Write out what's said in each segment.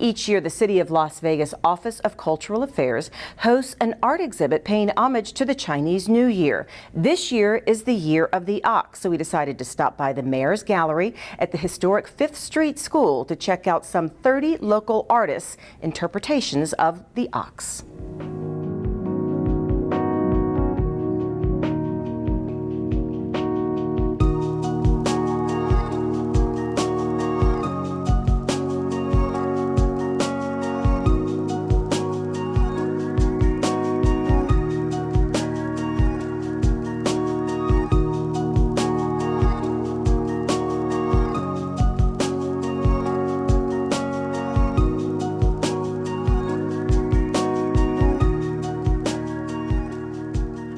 Each year, the City of Las Vegas Office of Cultural Affairs hosts an art exhibit paying homage to the Chinese New Year. This year is the Year of the Ox, so we decided to stop by the Mayor's Gallery at the historic 5th Street School to check out some 30 local artists' interpretations of the ox.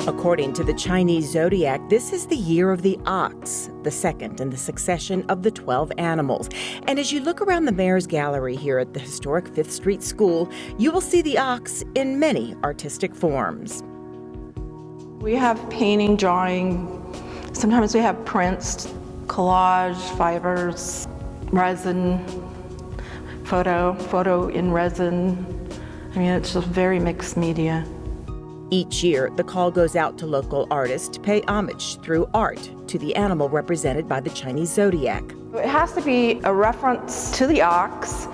According to the Chinese zodiac, this is the year of the ox, the second in the succession of the 12 animals. And as you look around the Mayor's Gallery here at the historic 5th Street School, you will see the ox in many artistic forms. We have painting, drawing, sometimes we have prints, collage, fibers, resin, photo in resin. I mean, it's just very mixed media. Each year, the call goes out to local artists to pay homage through art to the animal represented by the Chinese zodiac. It has to be a reference to the ox,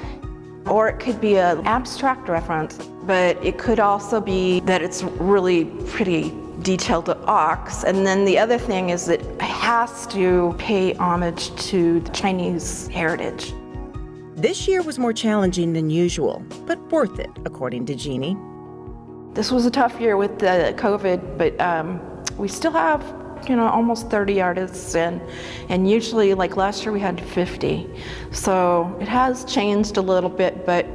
or it could be an abstract reference, but it could also be that it's really pretty detailed ox. And then the other thing is that it has to pay homage to the Chinese heritage. This year was more challenging than usual, but worth it, according to JEANNE. This was a tough year with the COVID, but we still have, almost 30 artists, and usually, like last year, we had 50. So it has changed a little bit, but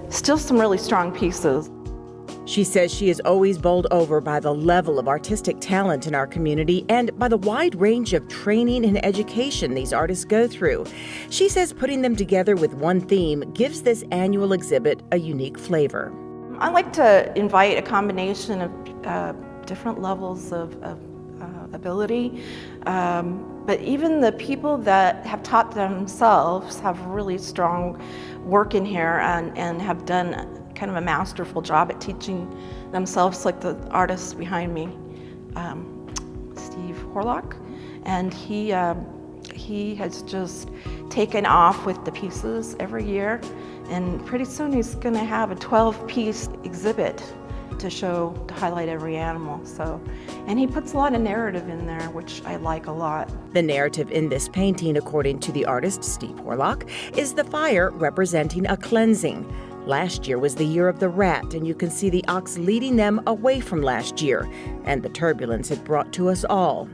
still some really strong pieces. She says she is always bowled over by the level of artistic talent in our community and by the wide range of training and education these artists go through. She says putting them together with one theme gives this annual exhibit a unique flavor. I like to invite a combination of different levels of ability, but even the people that have taught themselves have really strong work in here and have done kind of a masterful job at teaching themselves, like the artist behind me, Steve Horlock, and he has just taken off with the pieces every year. And pretty soon he's going to have a 12-piece exhibit to highlight every animal. And he puts a lot of narrative in there, which I like a lot. The narrative in this painting, according to the artist Steve Horlock, is the fire representing a cleansing. Last year was the year of the rat, and you can see the ox leading them away from last year and the turbulence it brought to us all.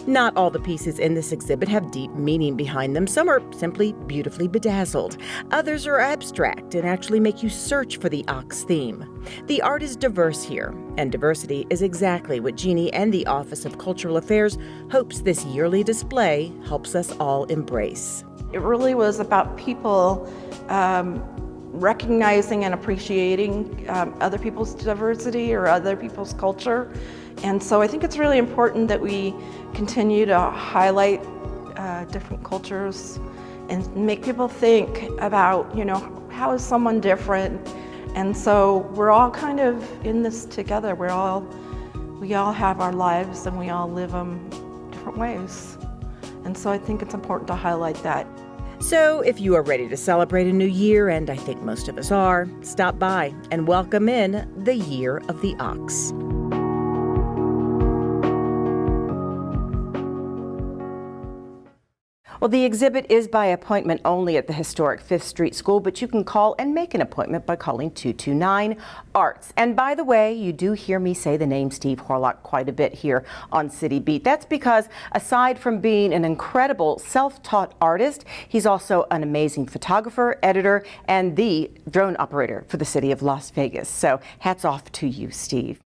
Not all the pieces in this exhibit have deep meaning behind them. Some are simply beautifully bedazzled. Others are abstract and actually make you search for the ox theme. The art is diverse here, and diversity is exactly what JEANNE and the Office of Cultural Affairs hopes this yearly display helps us all embrace. It really was about people recognizing and appreciating other people's diversity or other people's culture. And so I think it's really important that we continue to highlight different cultures and make people think about, how is someone different? And so we're all kind of in this together. We all have our lives and we all live them different ways. And so I think it's important to highlight that. So if you are ready to celebrate a new year, and I think most of us are, stop by and welcome in the Year of the Ox. Well, the exhibit is by appointment only at the historic 5th Street School, but you can call and make an appointment by calling 229-ARTS. And by the way, you do hear me say the name Steve Horlock quite a bit here on City Beat. That's because aside from being an incredible self-taught artist, he's also an amazing photographer, editor, and the drone operator for the city of Las Vegas. So hats off to you, Steve.